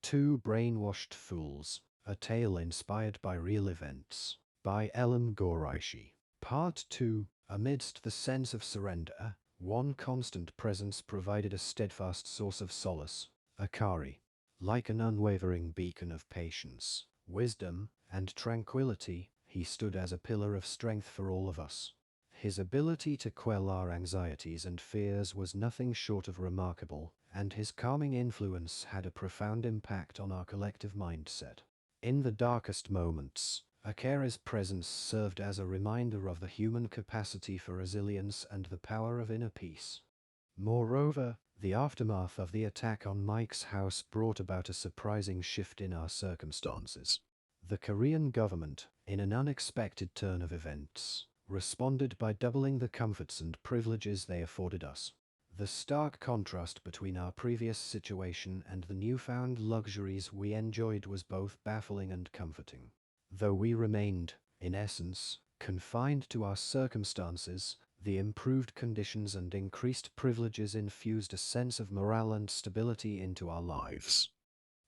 Two Brainwashed Fools, a tale inspired by real events, by Elham Ghoreishi. Part 2. Amidst the sense of surrender, one constant presence provided a steadfast source of solace, Akari. Like an unwavering beacon of patience, wisdom, and tranquility, he stood as a pillar of strength for all of us. His ability to quell our anxieties and fears was nothing short of remarkable, and his calming influence had a profound impact on our collective mindset. In the darkest moments, Akari's presence served as a reminder of the human capacity for resilience and the power of inner peace. Moreover, the aftermath of the attack on Mike's house brought about a surprising shift in our circumstances. The Korean government, in an unexpected turn of events, responded by doubling the comforts and privileges they afforded us. The stark contrast between our previous situation and the newfound luxuries we enjoyed was both baffling and comforting. Though we remained, in essence, confined to our circumstances, the improved conditions and increased privileges infused a sense of morale and stability into our lives.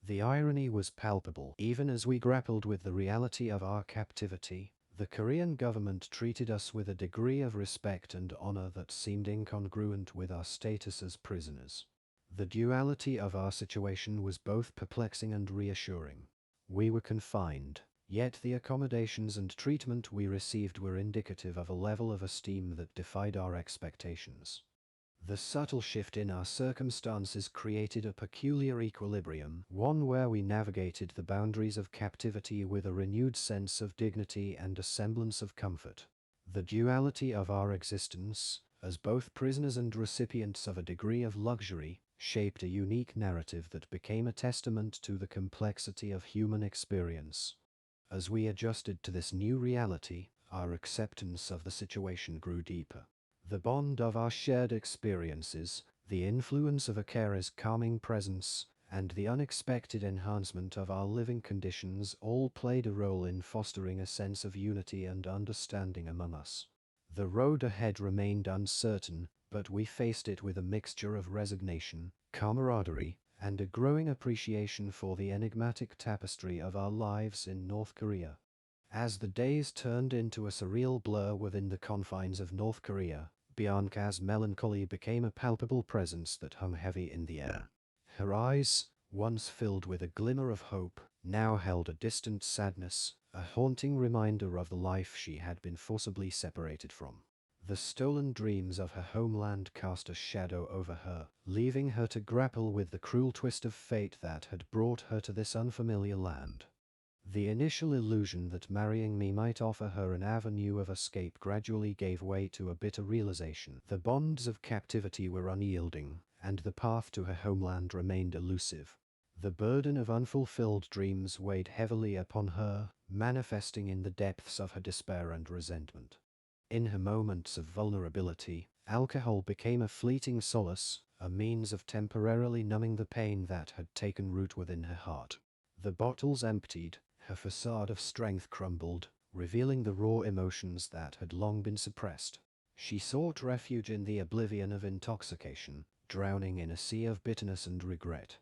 The irony was palpable. Even as we grappled with the reality of our captivity, the Korean government treated us with a degree of respect and honor that seemed incongruent with our status as prisoners. The duality of our situation was both perplexing and reassuring. We were confined, yet the accommodations and treatment we received were indicative of a level of esteem that defied our expectations. The subtle shift in our circumstances created a peculiar equilibrium, one where we navigated the boundaries of captivity with a renewed sense of dignity and a semblance of comfort. The duality of our existence, as both prisoners and recipients of a degree of luxury, shaped a unique narrative that became a testament to the complexity of human experience. As we adjusted to this new reality, our acceptance of the situation grew deeper. The bond of our shared experiences, the influence of Akari's calming presence, and the unexpected enhancement of our living conditions all played a role in fostering a sense of unity and understanding among us. The road ahead remained uncertain, but we faced it with a mixture of resignation, camaraderie, and a growing appreciation for the enigmatic tapestry of our lives in North Korea. As the days turned into a surreal blur within the confines of North Korea, Bianca's melancholy became a palpable presence that hung heavy in the air. Her eyes, once filled with a glimmer of hope, now held a distant sadness, a haunting reminder of the life she had been forcibly separated from. The stolen dreams of her homeland cast a shadow over her, leaving her to grapple with the cruel twist of fate that had brought her to this unfamiliar land. The initial illusion that marrying me might offer her an avenue of escape gradually gave way to a bitter realization. The bonds of captivity were unyielding, and the path to her homeland remained elusive. The burden of unfulfilled dreams weighed heavily upon her, manifesting in the depths of her despair and resentment. In her moments of vulnerability, alcohol became a fleeting solace, a means of temporarily numbing the pain that had taken root within her heart. The bottles emptied, her facade of strength crumbled, revealing the raw emotions that had long been suppressed. She sought refuge in the oblivion of intoxication, drowning in a sea of bitterness and regret.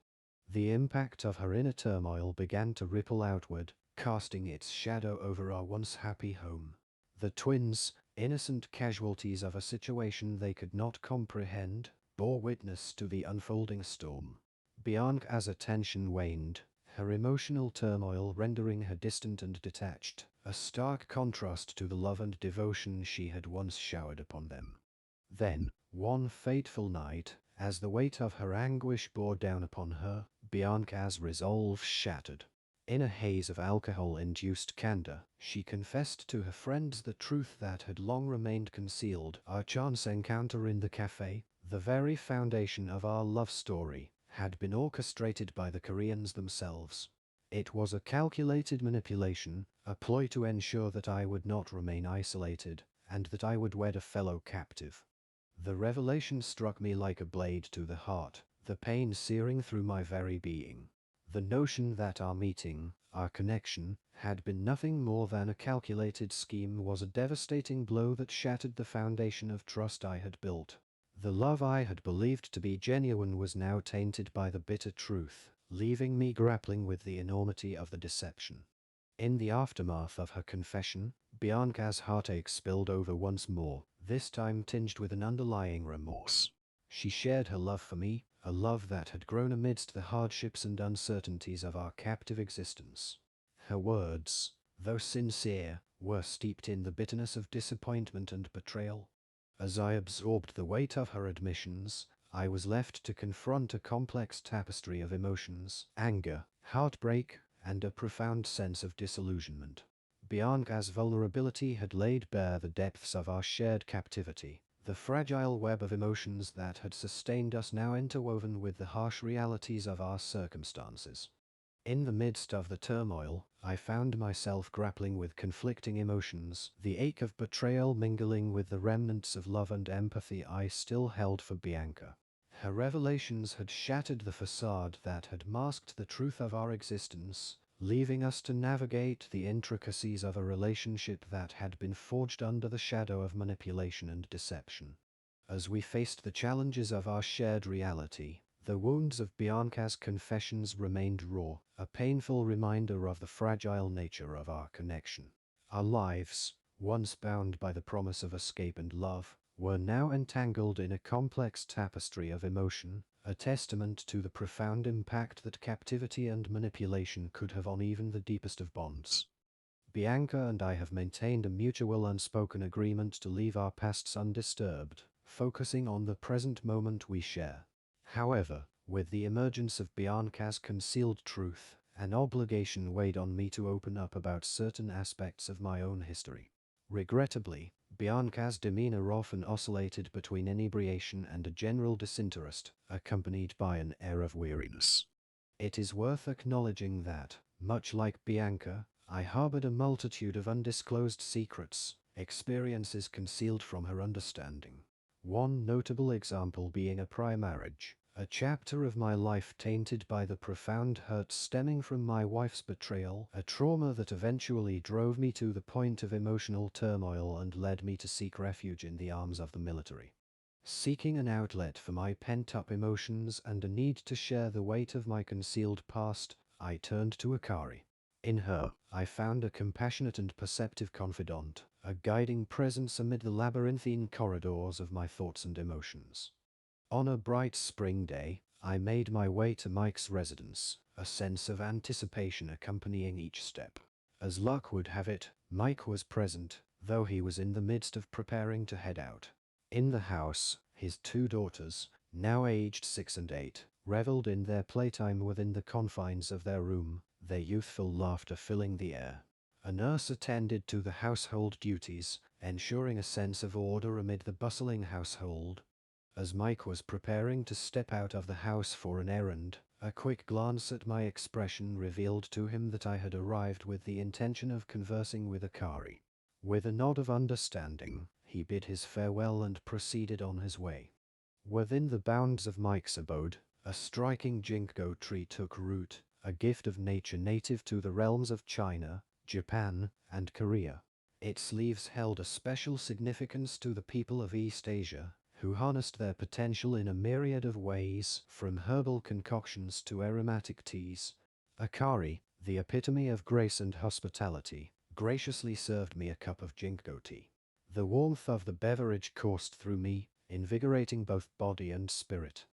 The impact of her inner turmoil began to ripple outward, casting its shadow over our once happy home. The twins, innocent casualties of a situation they could not comprehend, bore witness to the unfolding storm. Bianca's attention waned, her emotional turmoil rendering her distant and detached, a stark contrast to the love and devotion she had once showered upon them. Then, one fateful night, as the weight of her anguish bore down upon her, Bianca's resolve shattered. In a haze of alcohol-induced candor, she confessed to her friends the truth that had long remained concealed. Our chance encounter in the cafe, the very foundation of our love story, had been orchestrated by the Koreans themselves. It was a calculated manipulation, a ploy to ensure that I would not remain isolated, and that I would wed a fellow captive. The revelation struck me like a blade to the heart, the pain searing through my very being. The notion that our meeting, our connection, had been nothing more than a calculated scheme was a devastating blow that shattered the foundation of trust I had built. The love I had believed to be genuine was now tainted by the bitter truth. leaving me grappling with the enormity of the deception. In the aftermath of her confession, Bianca's heartache spilled over once more, this time tinged with an underlying remorse. She shared her love for me, a love that had grown amidst the hardships and uncertainties of our captive existence. Her words, though sincere, were steeped in the bitterness of disappointment and betrayal. As I absorbed the weight of her admissions, I was left to confront a complex tapestry of emotions: anger, heartbreak, and a profound sense of disillusionment. Bianca's vulnerability had laid bare the depths of our shared captivity, the fragile web of emotions that had sustained us now interwoven with the harsh realities of our circumstances. In the midst of the turmoil, I found myself grappling with conflicting emotions, the ache of betrayal mingling with the remnants of love and empathy I still held for Bianca. Her revelations had shattered the facade that had masked the truth of our existence, leaving us to navigate the intricacies of a relationship that had been forged under the shadow of manipulation and deception. As we faced the challenges of our shared reality, the wounds of Bianca's confessions remained raw, a painful reminder of the fragile nature of our connection. Our lives, once bound by the promise of escape and love, were now entangled in a complex tapestry of emotion, a testament to the profound impact that captivity and manipulation could have on even the deepest of bonds. Bianca and I have maintained a mutual unspoken agreement to leave our pasts undisturbed, focusing on the present moment we share. However, with the emergence of Bianca's concealed truth, an obligation weighed on me to open up about certain aspects of my own history. Regrettably, Bianca's demeanor often oscillated between inebriation and a general disinterest, accompanied by an air of weariness. It is worth acknowledging that, much like Bianca, I harbored a multitude of undisclosed secrets, experiences concealed from her understanding. One notable example being a prior marriage, a chapter of my life tainted by the profound hurt stemming from my wife's betrayal, a trauma that eventually drove me to the point of emotional turmoil and led me to seek refuge in the arms of the military. Seeking an outlet for my pent-up emotions and a need to share the weight of my concealed past, I turned to Akari. In her, I found a compassionate and perceptive confidant, a guiding presence amid the labyrinthine corridors of my thoughts and emotions. On a bright spring day, I made my way to Mike's residence, a sense of anticipation accompanying each step. As luck would have it, Mike was present, though he was in the midst of preparing to head out. In the house, his two daughters, now aged 6 and 8, reveled in their playtime within the confines of their room, their youthful laughter filling the air. A nurse attended to the household duties, ensuring a sense of order amid the bustling household. As Mike was preparing to step out of the house for an errand, a quick glance at my expression revealed to him that I had arrived with the intention of conversing with Akari. With a nod of understanding, he bid his farewell and proceeded on his way. Within the bounds of Mike's abode, a striking ginkgo tree took root, a gift of nature native to the realms of China, Japan, and Korea. Its leaves held a special significance to the people of East Asia, who harnessed their potential in a myriad of ways, from herbal concoctions to aromatic teas. Akari, the epitome of grace and hospitality, graciously served me a cup of ginkgo tea. The warmth of the beverage coursed through me, invigorating both body and spirit.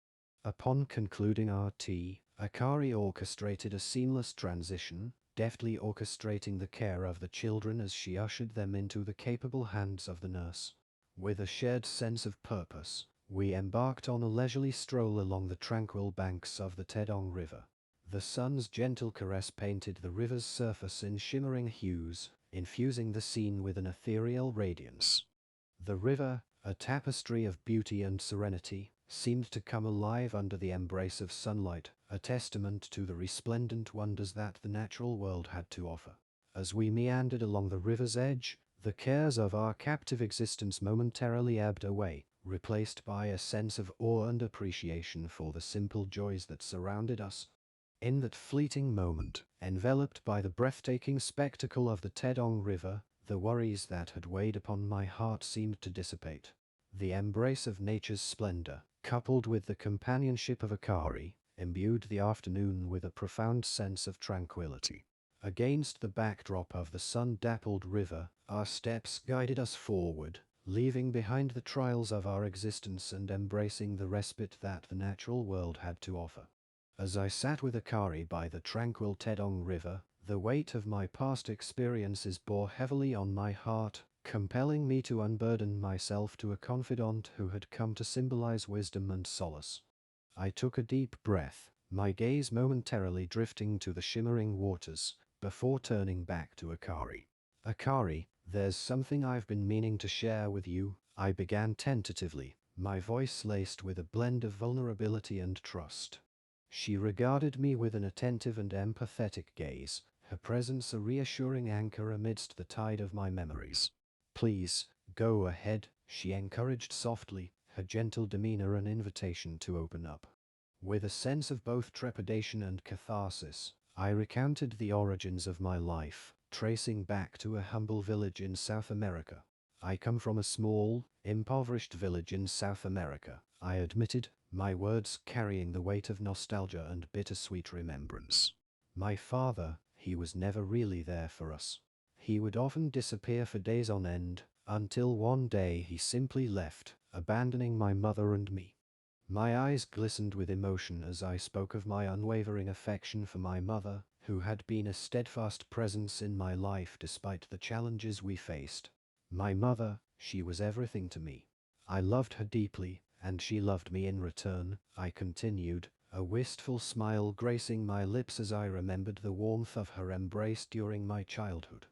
Upon concluding our tea, Akari orchestrated a seamless transition, deftly orchestrating the care of the children as she ushered them into the capable hands of the nurse. With a shared sense of purpose, we embarked on a leisurely stroll along the tranquil banks of the Tedong River. The sun's gentle caress painted the river's surface in shimmering hues, infusing the scene with an ethereal radiance. The river, a tapestry of beauty and serenity, seemed to come alive under the embrace of sunlight, a testament to the resplendent wonders that the natural world had to offer. As we meandered along the river's edge, the cares of our captive existence momentarily ebbed away, replaced by a sense of awe and appreciation for the simple joys that surrounded us. In that fleeting moment, enveloped by the breathtaking spectacle of the Tedong River, the worries that had weighed upon my heart seemed to dissipate. The embrace of nature's splendor, coupled with the companionship of Akari, imbued the afternoon with a profound sense of tranquility. Against the backdrop of the sun-dappled river, our steps guided us forward, leaving behind the trials of our existence and embracing the respite that the natural world had to offer. As I sat with Akari by the tranquil Tedong River, the weight of my past experiences bore heavily on my heart, compelling me to unburden myself to a confidant who had come to symbolize wisdom and solace. I took a deep breath, my gaze momentarily drifting to the shimmering waters, before turning back to Akari. Akari, there's something I've been meaning to share with you, I began tentatively, my voice laced with a blend of vulnerability and trust. She regarded me with an attentive and empathetic gaze, her presence a reassuring anchor amidst the tide of my memories. Please, go ahead, she encouraged softly, her gentle demeanor an invitation to open up. With a sense of both trepidation and catharsis, I recounted the origins of my life, tracing back to a humble village in South America. I come from a small, impoverished village in South America, I admitted, my words carrying the weight of nostalgia and bittersweet remembrance. My father, he was never really there for us. He would often disappear for days on end, until one day he simply left, abandoning my mother and me. My eyes glistened with emotion as I spoke of my unwavering affection for my mother, who had been a steadfast presence in my life despite the challenges we faced. My mother, she was everything to me. I loved her deeply, and she loved me in return, I continued, a wistful smile gracing my lips as I remembered the warmth of her embrace during my childhood.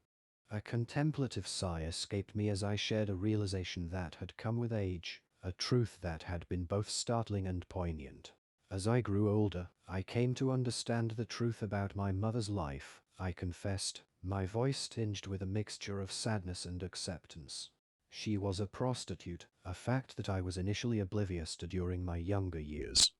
A contemplative sigh escaped me as I shared a realization that had come with age, a truth that had been both startling and poignant. As I grew older, I came to understand the truth about my mother's life, I confessed, my voice tinged with a mixture of sadness and acceptance. She was a prostitute, a fact that I was initially oblivious to during my younger years.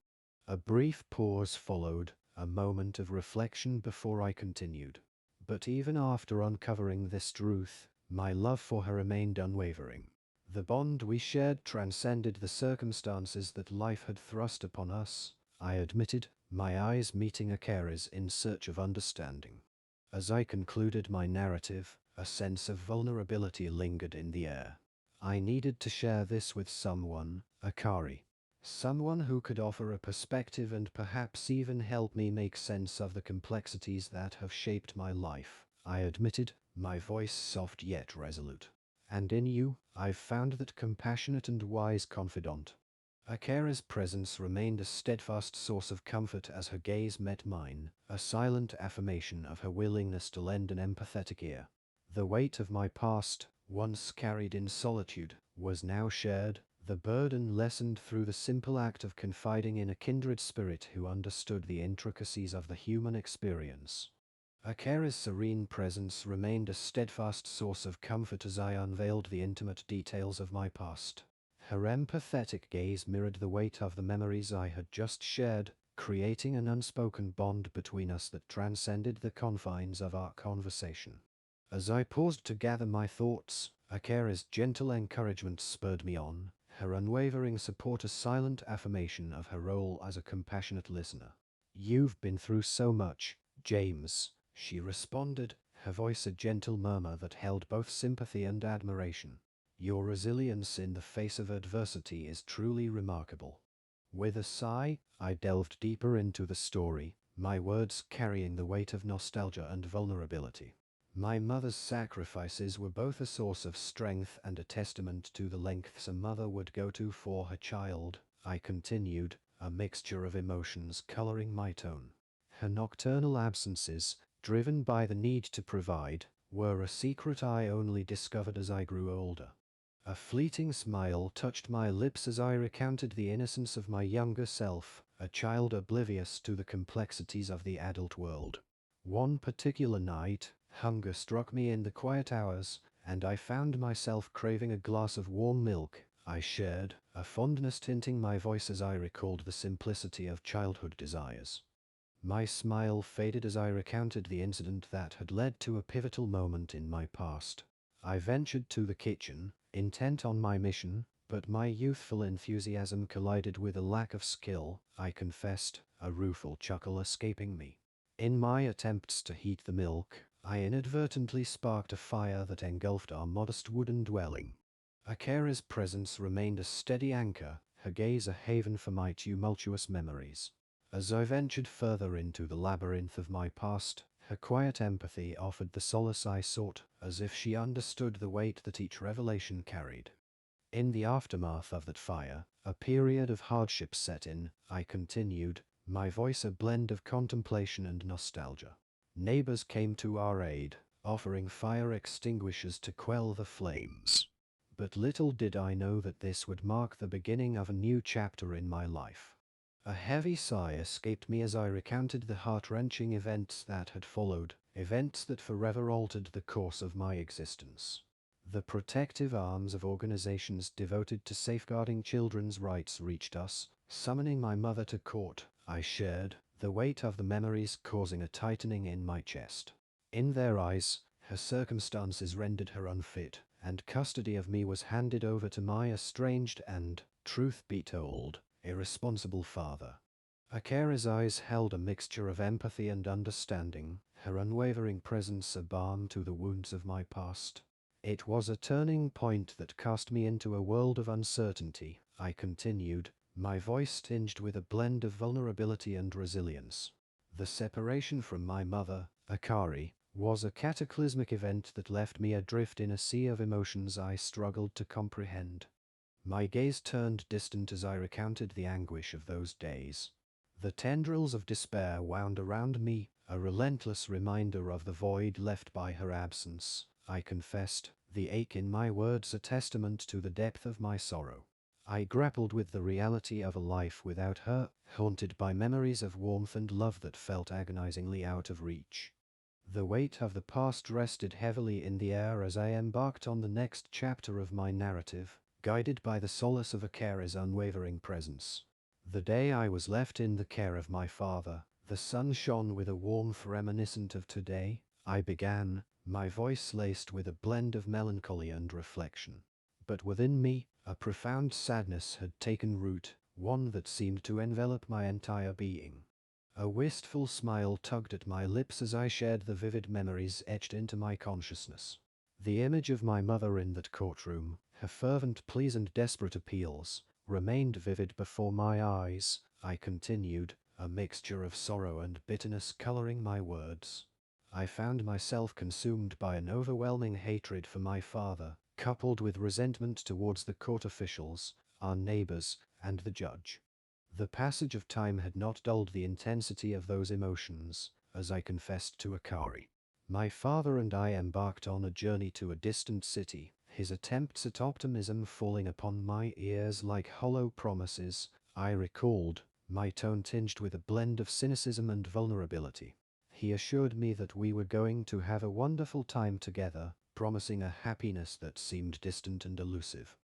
A brief pause followed, a moment of reflection before I continued. But even after uncovering this truth, my love for her remained unwavering. The bond we shared transcended the circumstances that life had thrust upon us, I admitted, my eyes meeting Akari's in search of understanding. As I concluded my narrative, a sense of vulnerability lingered in the air. I needed to share this with someone, Akari. Someone who could offer a perspective and perhaps even help me make sense of the complexities that have shaped my life, I admitted, my voice soft yet resolute. And in you, I've found that compassionate and wise confidant. Akara's presence remained a steadfast source of comfort as her gaze met mine, a silent affirmation of her willingness to lend an empathetic ear. The weight of my past, once carried in solitude, was now shared, the burden lessened through the simple act of confiding in a kindred spirit who understood the intricacies of the human experience. Akara's serene presence remained a steadfast source of comfort as I unveiled the intimate details of my past. Her empathetic gaze mirrored the weight of the memories I had just shared, creating an unspoken bond between us that transcended the confines of our conversation. As I paused to gather my thoughts, Akara's gentle encouragement spurred me on, her unwavering support a silent affirmation of her role as a compassionate listener. "You've been through so much, James," she responded, her voice a gentle murmur that held both sympathy and admiration. "Your resilience in the face of adversity is truly remarkable." With a sigh, I delved deeper into the story, my words carrying the weight of nostalgia and vulnerability. My mother's sacrifices were both a source of strength and a testament to the lengths a mother would go to for her child, I continued, a mixture of emotions coloring my tone. Her nocturnal absences, driven by the need to provide, were a secret I only discovered as I grew older. A fleeting smile touched my lips as I recounted the innocence of my younger self, a child oblivious to the complexities of the adult world. One particular night, hunger struck me in the quiet hours, and I found myself craving a glass of warm milk. I shared, a fondness tinting my voice as I recalled the simplicity of childhood desires. My smile faded as I recounted the incident that had led to a pivotal moment in my past. I ventured to the kitchen, intent on my mission, but my youthful enthusiasm collided with a lack of skill, I confessed, a rueful chuckle escaping me. In my attempts to heat the milk, I inadvertently sparked a fire that engulfed our modest wooden dwelling. Akera's presence remained a steady anchor, her gaze a haven for my tumultuous memories. As I ventured further into the labyrinth of my past, her quiet empathy offered the solace I sought, as if she understood the weight that each revelation carried. In the aftermath of that fire, a period of hardship set in, I continued, my voice a blend of contemplation and nostalgia. Neighbors came to our aid, offering fire extinguishers to quell the flames. But little did I know that this would mark the beginning of a new chapter in my life. A heavy sigh escaped me as I recounted the heart-wrenching events that had followed, events that forever altered the course of my existence. The protective arms of organizations devoted to safeguarding children's rights reached us, summoning my mother to court. I shared the weight of the memories, causing a tightening in my chest. In their eyes, her circumstances rendered her unfit, and custody of me was handed over to my estranged and, truth be told, irresponsible father. Akera's eyes held a mixture of empathy and understanding, her unwavering presence a balm to the wounds of my past. It was a turning point that cast me into a world of uncertainty, I continued, my voice tinged with a blend of vulnerability and resilience. The separation from my mother, Akari, was a cataclysmic event that left me adrift in a sea of emotions I struggled to comprehend. My gaze turned distant as I recounted the anguish of those days. The tendrils of despair wound around me, a relentless reminder of the void left by her absence. I confessed, the ache in my words a testament to the depth of my sorrow. I grappled with the reality of a life without her, haunted by memories of warmth and love that felt agonizingly out of reach. The weight of the past rested heavily in the air as I embarked on the next chapter of my narrative, guided by the solace of Akera's unwavering presence. The day I was left in the care of my father, the sun shone with a warmth reminiscent of today. I began, my voice laced with a blend of melancholy and reflection. But within me, a profound sadness had taken root, one that seemed to envelop my entire being. A wistful smile tugged at my lips as I shared the vivid memories etched into my consciousness. The image of my mother in that courtroom, her fervent pleas and desperate appeals, remained vivid before my eyes. I continued, a mixture of sorrow and bitterness coloring my words. I found myself consumed by an overwhelming hatred for my father, coupled with resentment towards the court officials, our neighbors, and the judge. The passage of time had not dulled the intensity of those emotions, as I confessed to Akari. My father and I embarked on a journey to a distant city, his attempts at optimism falling upon my ears like hollow promises. I recalled, my tone tinged with a blend of cynicism and vulnerability. He assured me that we were going to have a wonderful time together, promising a happiness that seemed distant and elusive.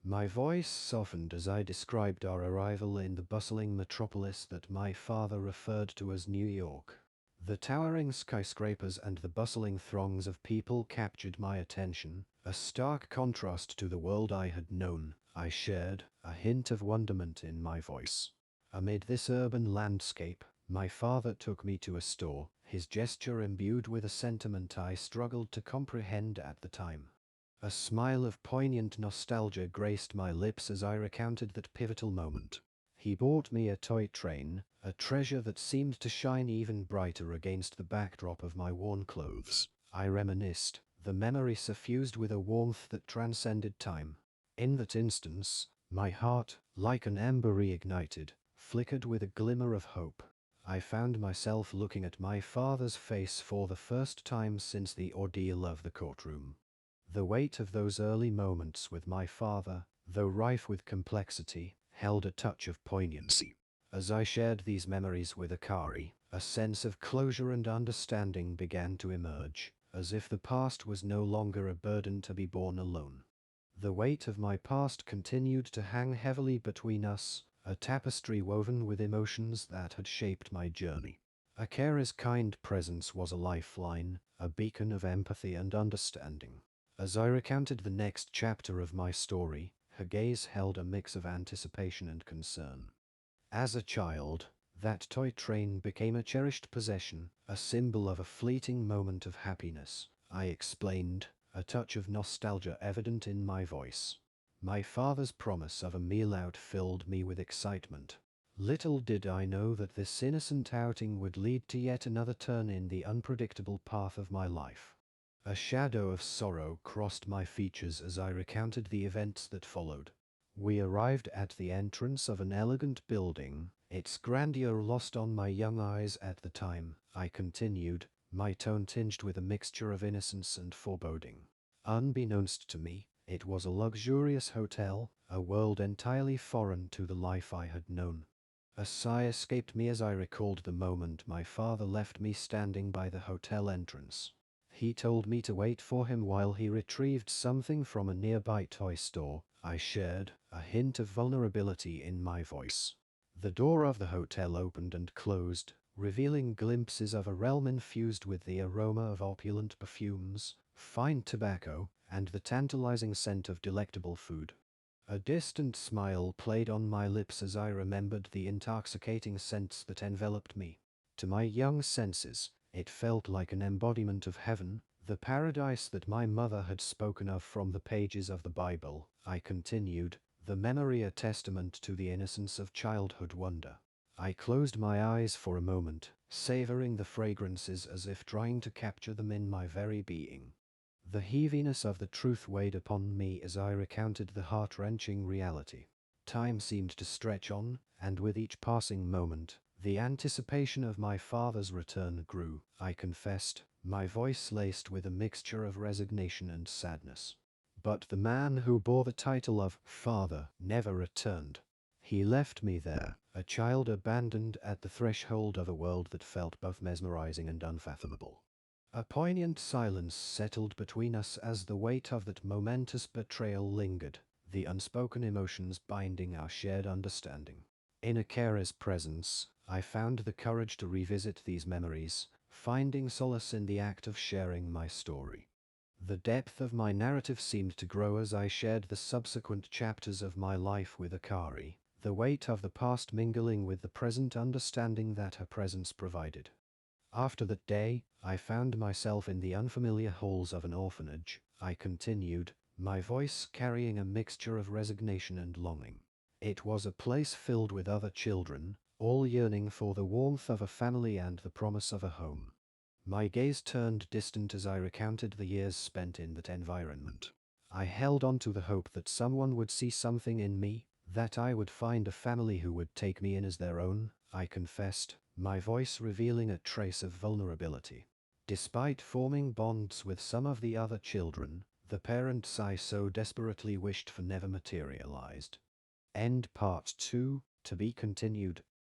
My voice softened as I described our arrival in the bustling metropolis that my father referred to as New York. The towering skyscrapers and the bustling throngs of people captured my attention, a stark contrast to the world I had known. I shared, a hint of wonderment in my voice. Amid this urban landscape, my father took me to a store, his gesture imbued with a sentiment I struggled to comprehend at the time. A smile of poignant nostalgia graced my lips as I recounted that pivotal moment. He bought me a toy train, a treasure that seemed to shine even brighter against the backdrop of my worn clothes. I reminisced, the memory suffused with a warmth that transcended time. In that instance, my heart, like an ember reignited, flickered with a glimmer of hope. I found myself looking at my father's face for the first time since the ordeal of the courtroom. The weight of those early moments with my father, though rife with complexity, held a touch of poignancy. As I shared these memories with Akari, a sense of closure and understanding began to emerge, as if the past was no longer a burden to be borne alone. The weight of my past continued to hang heavily between us, a tapestry woven with emotions that had shaped my journey. Akera's kind presence was a lifeline, a beacon of empathy and understanding. As I recounted the next chapter of my story, her gaze held a mix of anticipation and concern. As a child, That toy train became a cherished possession, a symbol of a fleeting moment of happiness, I explained, a touch of nostalgia evident in my voice. My father's promise of a meal out filled me with excitement. Little did I know that this innocent outing would lead to yet another turn in the unpredictable path of my life. A shadow of sorrow crossed my features as I recounted the events that followed. We arrived at the entrance of an elegant building, its grandeur lost on my young eyes at the time, I continued, my tone tinged with a mixture of innocence and foreboding. Unbeknownst to me, it was a luxurious hotel, a world entirely foreign to the life I had known. A sigh escaped me as I recalled the moment my father left me standing by the hotel entrance. He told me to wait for him while he retrieved something from a nearby toy store, I shared, a hint of vulnerability in my voice. The door of the hotel opened and closed, revealing glimpses of a realm infused with the aroma of opulent perfumes, fine tobacco, and the tantalizing scent of delectable food. A distant smile played on my lips as I remembered the intoxicating scents that enveloped me. To my young senses, it felt like an embodiment of heaven, the paradise that my mother had spoken of from the pages of the Bible, I continued, the memory a testament to the innocence of childhood wonder. I closed my eyes for a moment, savoring the fragrances as if trying to capture them in my very being. The heaviness of the truth weighed upon me as I recounted the heart-wrenching reality. Time seemed to stretch on, and with each passing moment, the anticipation of my father's return grew, I confessed, my voice laced with a mixture of resignation and sadness. But the man who bore the title of father never returned. He left me there, a child abandoned at the threshold of a world that felt both mesmerizing and unfathomable. A poignant silence settled between us as the weight of that momentous betrayal lingered, the unspoken emotions binding our shared understanding. In a carer's presence, I found the courage to revisit these memories, finding solace in the act of sharing my story. The depth of my narrative seemed to grow as I shared the subsequent chapters of my life with Akari, the weight of the past mingling with the present understanding that her presence provided. After that day, I found myself in the unfamiliar halls of an orphanage, I continued, my voice carrying a mixture of resignation and longing. It was a place filled with other children, all yearning for the warmth of a family and the promise of a home. My gaze turned distant as I recounted the years spent in that environment. I held on to the hope that someone would see something in me, that I would find a family who would take me in as their own, I confessed, my voice revealing a trace of vulnerability. Despite forming bonds with some of the other children, the parents I so desperately wished for never materialized. End Part 2, to be continued.